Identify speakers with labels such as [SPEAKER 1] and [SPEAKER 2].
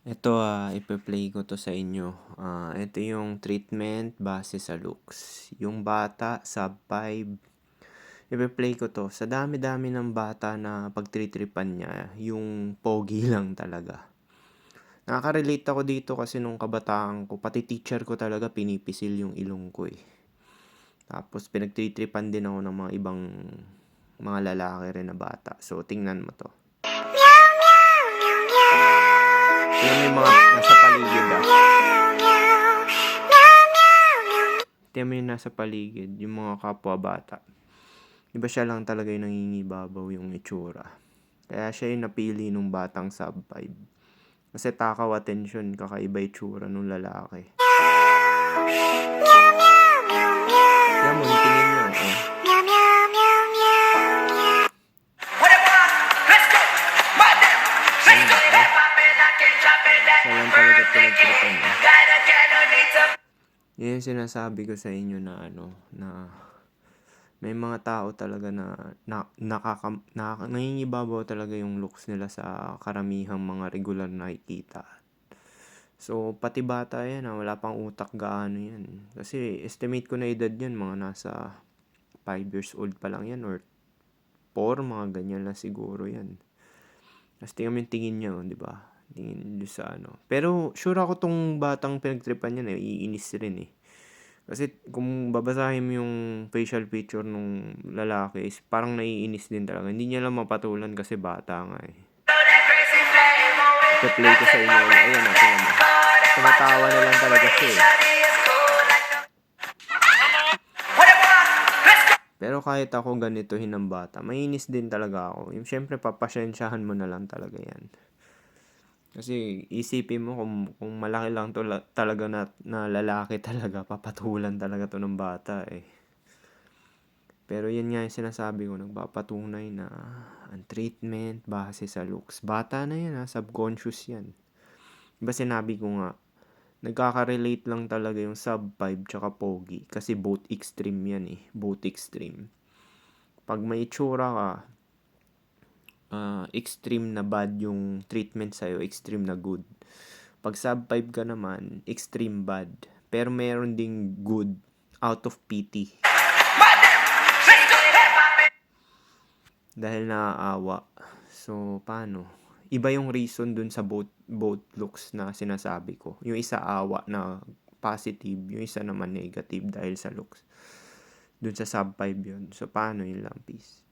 [SPEAKER 1] Ipe-play ko 'to sa inyo. Ito yung treatment base sa looks. Yung bata, sub-5. Ipe-play ko 'to. Sa dami-dami ng bata na pagtritripan niya, yung pogi lang talaga. Nakaka-relate ako dito kasi nung kabataan ko, pati teacher ko talaga pinipisil yung ilong ko eh. Tapos pinagtritripan din ako ng mga ibang mga lalaki rin na bata. So tingnan mo 'to. Tingnan mo yung mga nasa paligid Tingnan mo yung nasa paligid, yung mga kapwa bata. Iba siya lang talaga yung nangingibabaw yung itsura. Kaya siya yung napili nung batang sub-5. Kasi takaw atensyon, kakaiba itsura nung lalaki. Yan mo, yung tingin nyo. Siya lang talaga pinagtripan niya. Yan yung sinasabi ko sa inyo na na may mga tao talaga na nangingibabaw talaga yung looks nila sa karamihang mga regular na nakikita. So, pati bata yan wala pang utak gaano yan. Kasi estimate ko na edad yan, mga nasa 5 years old pa lang yan or 4, mga ganyan lang siguro yan. Tapos tingnan mo yung tingin niya, di ba? Tingin niyo sa Pero sure ako tong batang pinagtripan niya iinis rin eh. Kasi kung babasahin mo yung facial feature nung lalaki is parang naiinis din talaga. Hindi niya lang mapatulan kasi bata nga eh. Ito-play ko sa inyo. Ayan tingnan mo. Tumatawa na lang talaga siya eh. Pero kahit ako ganitohin ng bata, mainis din talaga ako. Yung syempre papasensyahan mo na lang talaga yan. Kasi isipin mo kung malaki lang to talaga na lalaki talaga, papatulan talaga to ng bata eh. Pero yun nga yung sinasabi ko, nagpapatunay na ang treatment base sa looks. Bata na yan subconscious yan. Diba sinabi ko nga, nagkaka-relate lang talaga yung sub-5 tsaka pogi. Kasi both extreme yan eh, both extreme. Pag may itsura ka, extreme na bad yung treatment sa'yo, extreme na good. Pag sub-5 ka naman, extreme bad. Pero meron ding good out of pity. Dahil naaawa. So, paano? Iba yung reason dun sa both looks na sinasabi ko. Yung isa awa na positive, yung isa naman negative dahil sa looks. Dun sa sub-5 yun. So, paano yun lang, peace.